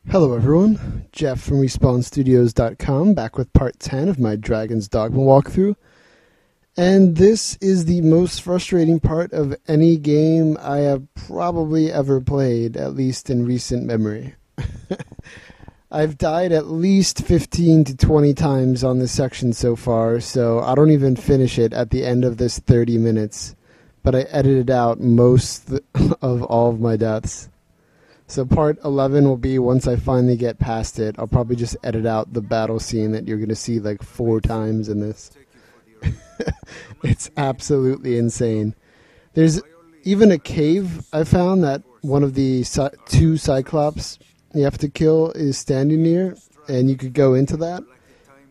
Hello everyone, Jeff from RespawnStudios.com, back with part 10 of my Dragon's Dogma walkthrough. And this is the most frustrating part of any game I have probably ever played, at least in recent memory. I've died at least 15 to 20 times on this section so far, so I don't even finish it at the end of this 30 minutes. But I edited out most of all of my deaths. So part 11 will be once I finally get past it. I'll probably just edit out the battle scene that you're going to see like 4 times in this. It's absolutely insane. There's even a cave I found that one of the 2 Cyclops you have to kill is standing near, and you could go into that.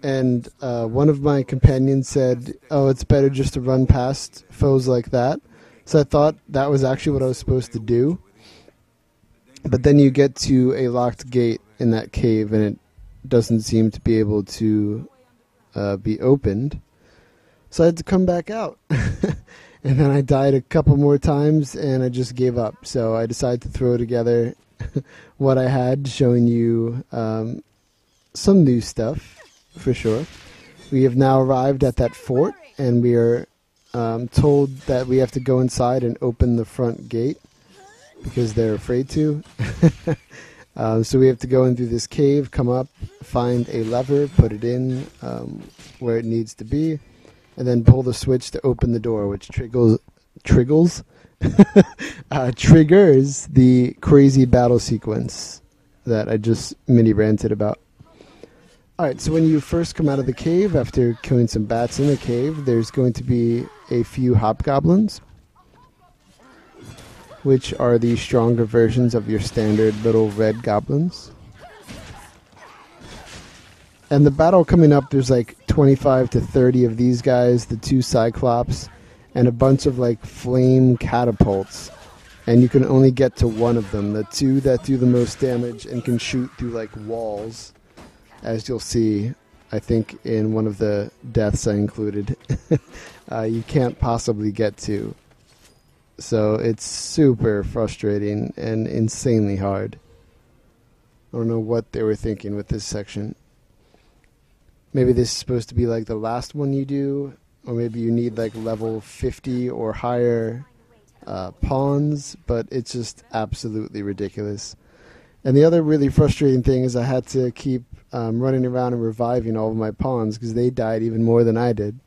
And one of my companions said, oh, it's better just to run past foes like that. So I thought that was actually what I was supposed to do. But then you get to a locked gate in that cave, and it doesn't seem to be able to be opened. So I had to come back out. And then I died a couple more times, and I just gave up. So I decided to throw together what I had, showing you some new stuff, for sure. We have now arrived at that fort, and we are told that we have to go inside and open the front gate, because they're afraid to. So we have to go in through this cave, come up, find a lever, put it in where it needs to be, and then pull the switch to open the door, which triggers the crazy battle sequence that I just mini-ranted about. Alright, so when you first come out of the cave, after killing some bats in the cave, there's going to be a few hobgoblins, which are the stronger versions of your standard little red goblins. And the battle coming up, there's like 25 to 30 of these guys, the 2 Cyclops, and a bunch of like flame catapults. And you can only get to one of them, the 2 that do the most damage and can shoot through like walls, as you'll see, I think in one of the deaths I included. You can't possibly get to. So it's super frustrating and insanely hard. I don't know what they were thinking with this section. Maybe this is supposed to be like the last one you do, or maybe you need like level 50 or higher pawns, but it's just absolutely ridiculous. And the other really frustrating thing is I had to keep running around and reviving all of my pawns because they died even more than I did.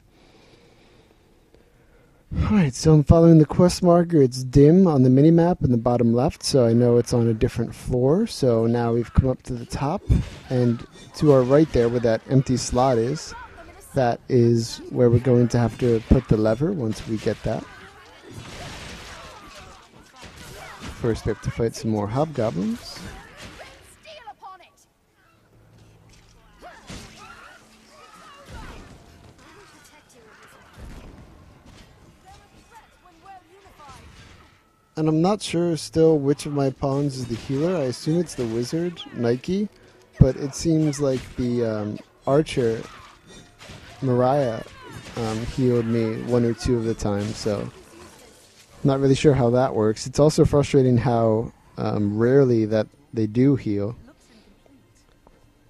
Alright, so I'm following the quest marker. It's dim on the minimap in the bottom left, so I know it's on a different floor. So now we've come up to the top, and to our right there where that empty slot is, that is where we're going to have to put the lever once we get that. First we have to fight some more hobgoblins. And I'm not sure still which of my pawns is the healer. I assume it's the wizard, Nike, but it seems like the archer, Mariah, healed me 1 or 2 of the time, so not really sure how that works. It's also frustrating how rarely that they do heal.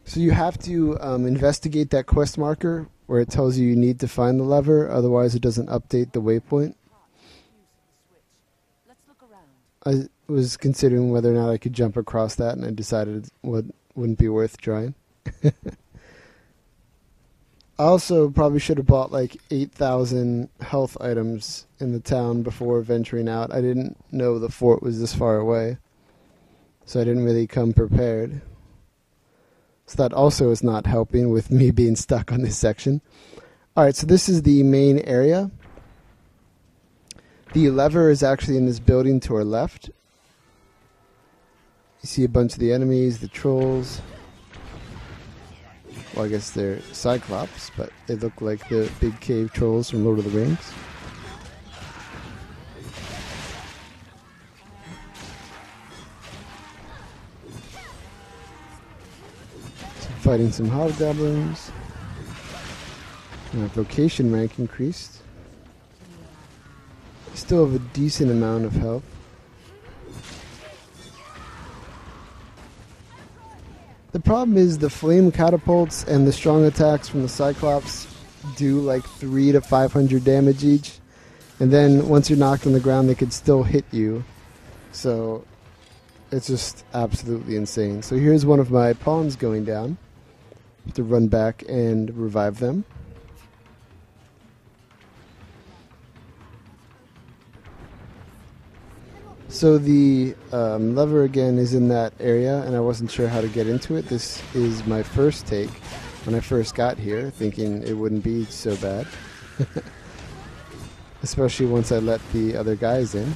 So you have to investigate that quest marker where it tells you need to find the lever, otherwise it doesn't update the waypoint. I was considering whether or not I could jump across that, and I decided it wouldn't be worth trying. I also probably should have bought like 8,000 health items in the town before venturing out. I didn't know the fort was this far away, so I didn't really come prepared. So that also is not helping with me being stuck on this section. Alright, so this is the main area. The lever is actually in this building to our left. You see a bunch of the enemies, the trolls. Well, I guess they're Cyclops, but they look like the big cave trolls from Lord of the Rings. So fighting some hobgoblins. My vocation rank increased. Still have a decent amount of health. The problem is the flame catapults and the strong attacks from the Cyclops do like 300 to 500 damage each. And then once you're knocked on the ground, they could still hit you. So it's just absolutely insane. So here's one of my pawns going down. I have to run back and revive them. So the lever again is in that area, and I wasn't sure how to get into it. This is my first take when I first got here, thinking it wouldn't be so bad. Especially once I let the other guys in.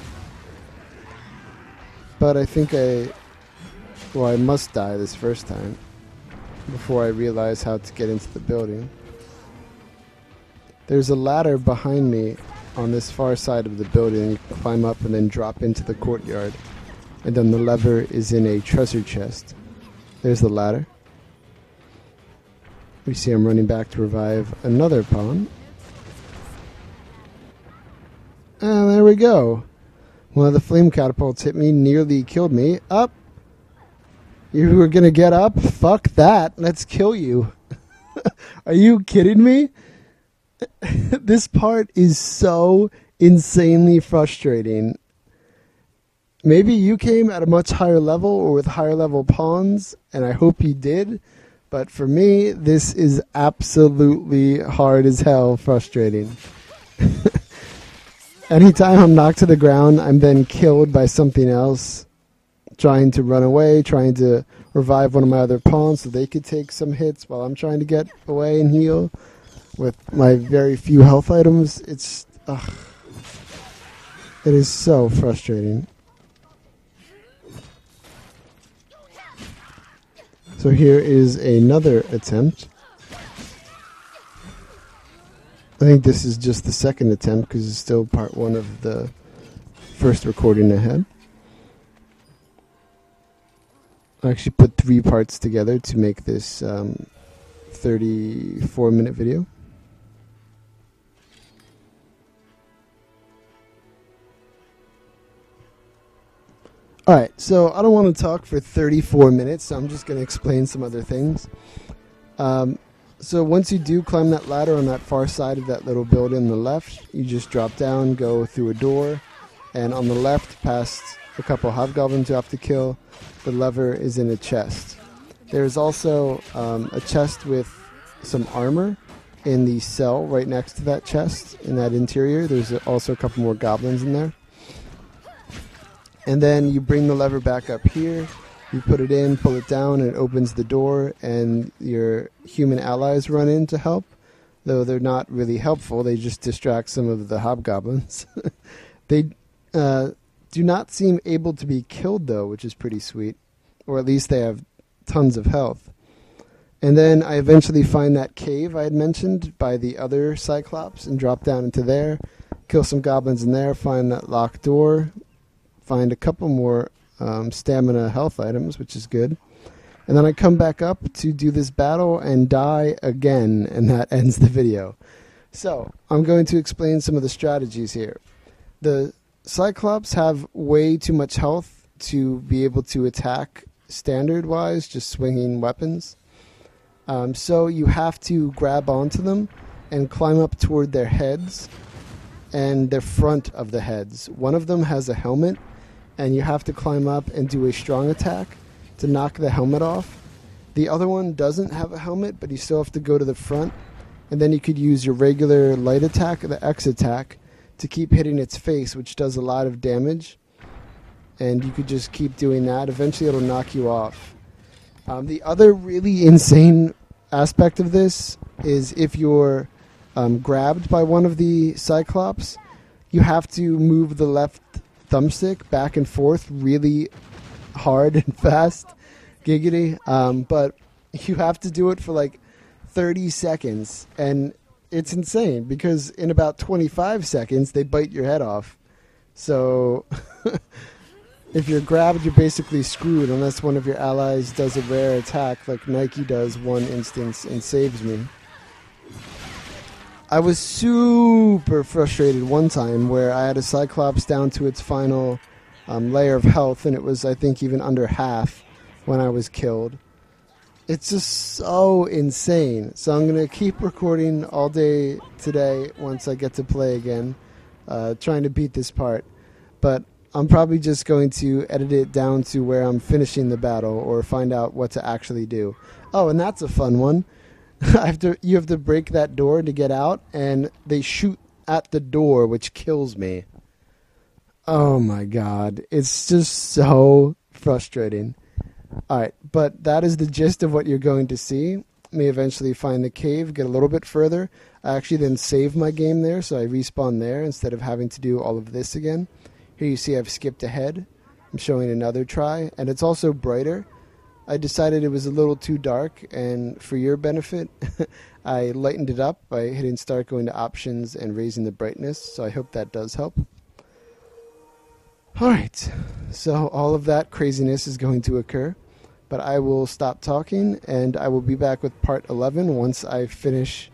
But I think I must die this first time before I realize how to get into the building. There's a ladder behind me on this far side of the building. You can climb up and then drop into the courtyard. And then the lever is in a treasure chest. There's the ladder. We see I'm running back to revive another pawn. And there we go. One of the flame catapults hit me, nearly killed me. Up! You were gonna get up? Fuck that. Let's kill you. Are you kidding me? This part is so insanely frustrating. Maybe you came at a much higher level or with higher level pawns, and I hope you did. But for me, this is absolutely hard as hell frustrating. Anytime I'm knocked to the ground, I'm then killed by something else, trying to run away, trying to revive one of my other pawns so they could take some hits while I'm trying to get away and heal with my very few health items. It is so frustrating. So here is another attempt. I think this is just the second attempt because it's still part one of the first recording I had. I actually put 3 parts together to make this 34-minute video. Alright, so I don't want to talk for 34 minutes, so I'm just going to explain some other things. So once you do climb that ladder on that far side of that little building on the left, you just drop down, go through a door, and on the left, past a couple hobgoblins you have to kill, the lever is in a chest. There's also a chest with some armor in the cell right next to that chest, in that interior. There's also a couple more goblins in there. And then you bring the lever back up here, you put it in, pull it down, and it opens the door, and your human allies run in to help. Though they're not really helpful, they just distract some of the hobgoblins. They do not seem able to be killed, though, which is pretty sweet. Or at least they have tons of health. And then I eventually find that cave I had mentioned by the other Cyclops and drop down into there, kill some goblins in there, find that locked door, find a couple more stamina health items, which is good. And then I come back up to do this battle and die again, and that ends the video. So I'm going to explain some of the strategies here. The Cyclops have way too much health to be able to attack standard-wise, just swinging weapons. So you have to grab onto them and climb up toward their heads and their front of the heads. One of them has a helmet, and you have to climb up and do a strong attack to knock the helmet off. The other one doesn't have a helmet, but you still have to go to the front, and then you could use your regular light attack, the X attack, to keep hitting its face, which does a lot of damage. And you could just keep doing that. Eventually it'll knock you off. The other really insane aspect of this is if you're grabbed by one of the Cyclops, you have to move the left thumbstick back and forth really hard and fast. Giggity. But you have to do it for like 30 seconds. And it's insane because in about 25 seconds, they bite your head off. So if you're grabbed, you're basically screwed unless one of your allies does a rare attack like Nike does one instance and saves me. I was super frustrated one time where I had a Cyclops down to its final layer of health, and it was, I think, even under half when I was killed. It's just so insane. So I'm going to keep recording all day today once I get to play again, trying to beat this part. But I'm probably just going to edit it down to where I'm finishing the battle or find out what to actually do. Oh, and that's a fun one. You have to break that door to get out, and they shoot at the door, which kills me. Oh my god. It's just so frustrating. Alright, but that is the gist of what you're going to see. May eventually find the cave, get a little bit further. I actually then save my game there, so I respawn there instead of having to do all of this again. Here you see I've skipped ahead. I'm showing another try, and it's also brighter. I decided it was a little too dark, and for your benefit, I lightened it up by hitting start, going to options, and raising the brightness, so I hope that does help. Alright, so all of that craziness is going to occur, but I will stop talking, and I will be back with part 11 once I finish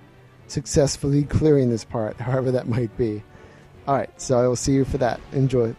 successfully clearing this part, however that might be. Alright, so I will see you for that. Enjoy.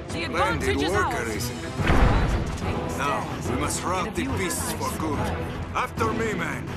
Splendid work, Arisen. Now, we must rout the beasts for good. After me, man.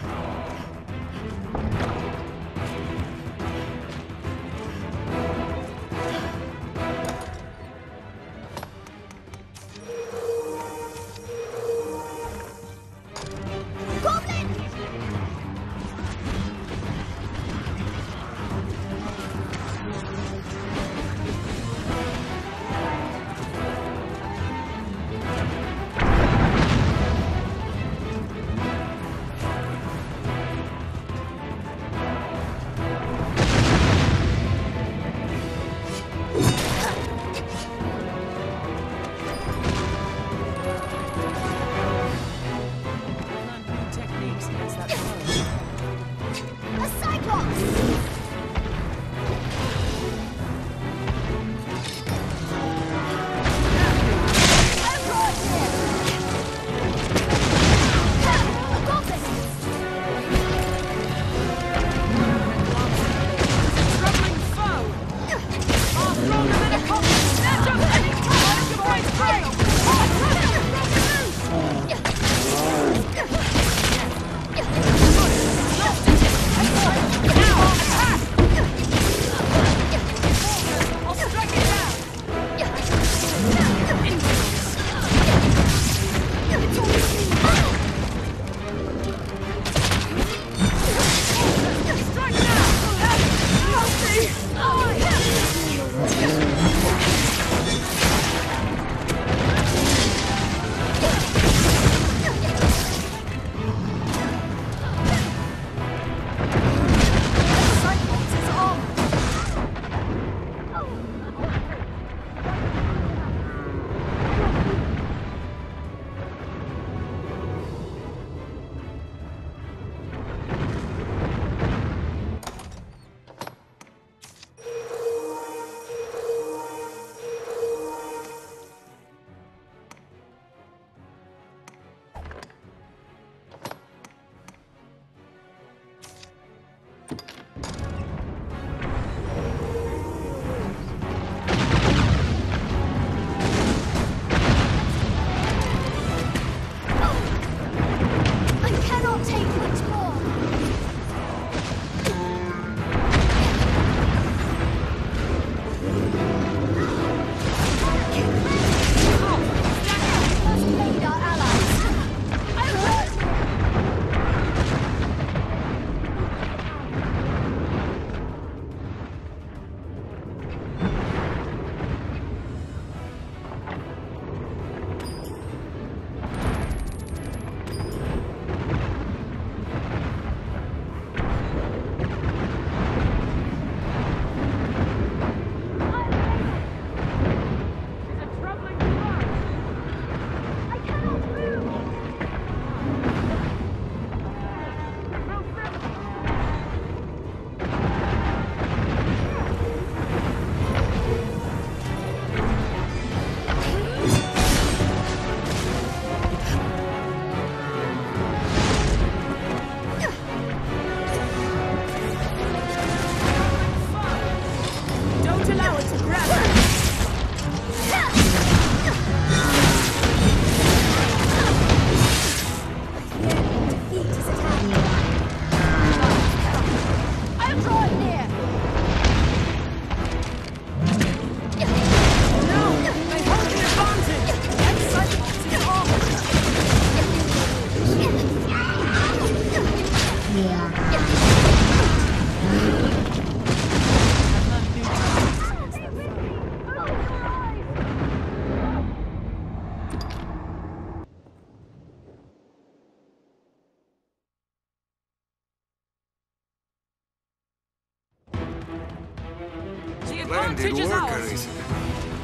Splendid advantage is work, ours. Arisen.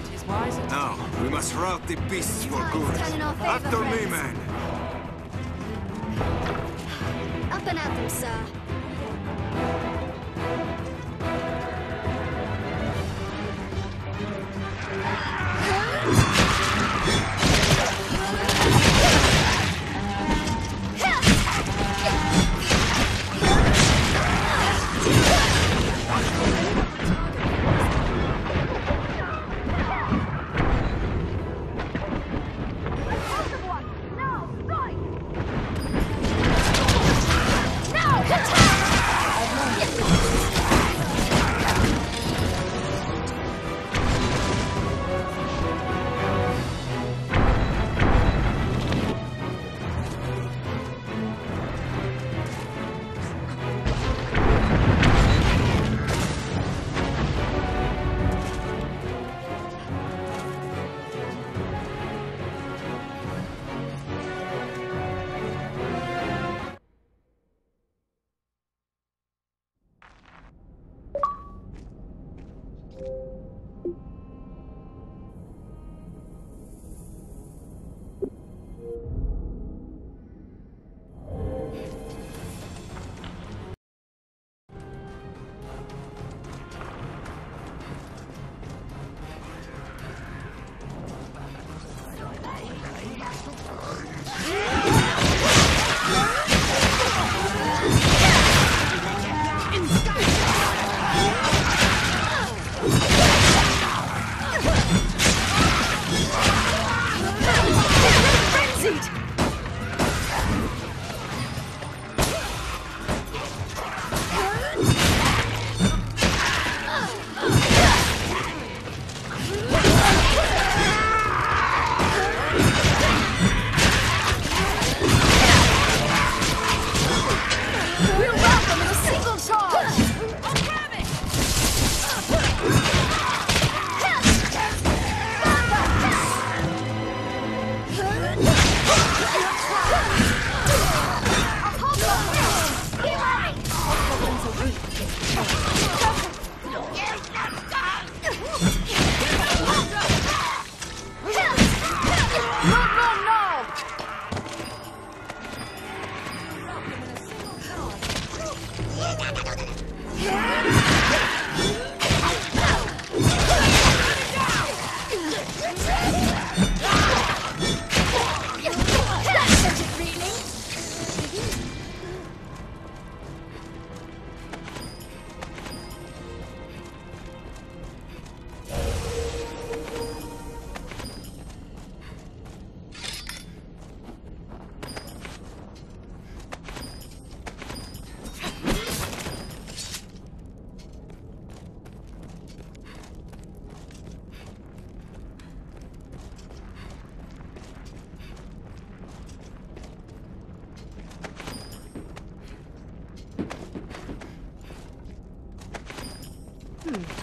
It is wiser to Now, we must rout the beasts for good. turn in our favor, After me, friends. man. Up and at them, sir.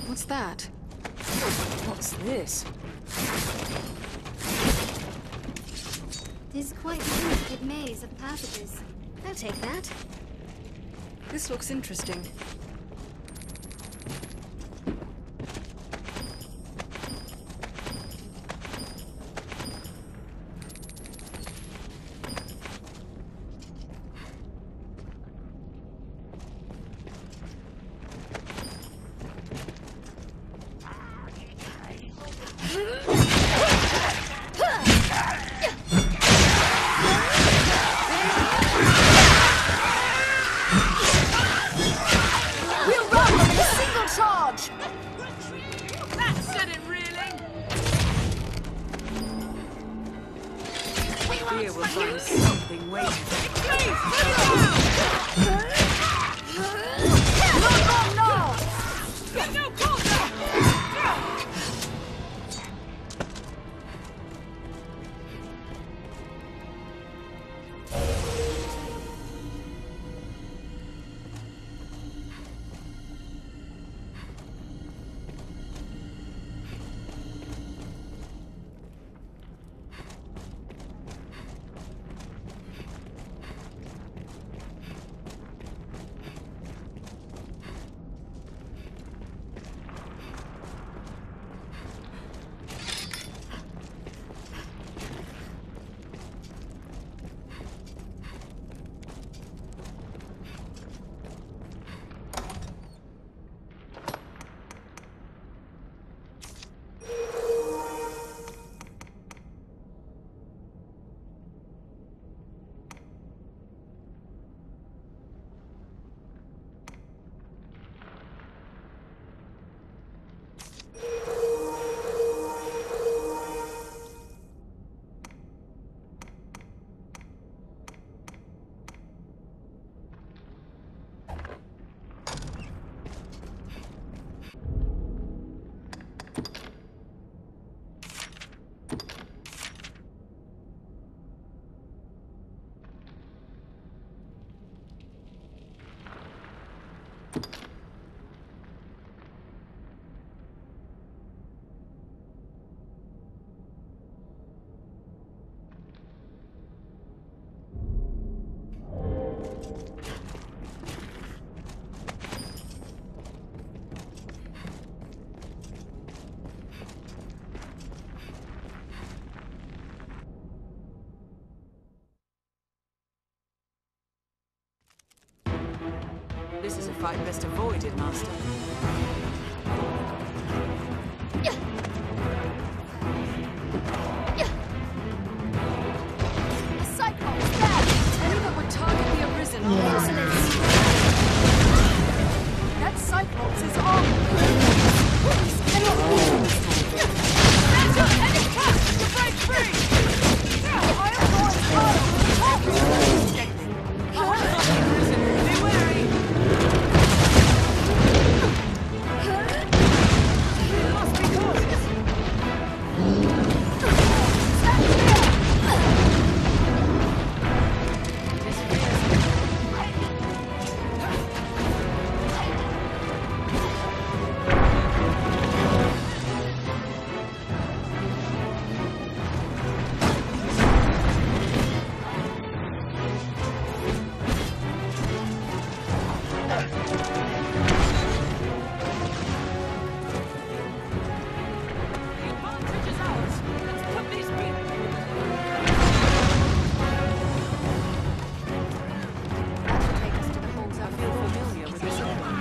What's that? What's this? This is quite the intricate maze of passages. I'll take that. This looks interesting. Here we'll find something waiting. No! Get no closer! This is a fight best avoided, Master. A Cyclops there! Any that would target the Arisen are Merciless. That Cyclops is armed. Cannot be. Stand up! Any catch! You break free! I am going hard! Arisen, be wary! Must be cautious! Stand clear! This fears me. The advantage is ours. Let's put these people. That should take us to the halls I out feel familiar with this area.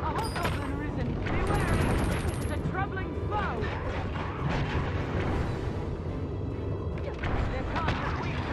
A hobgoblin arisen. Be wary. It's a troubling foe. There comes a weak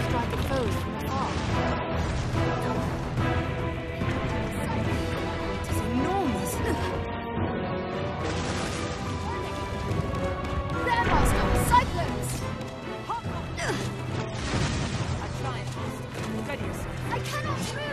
strike a foe from afar. It is enormous. There, Master! Cyclones! I try it, Master. Ready yourself. I cannot move!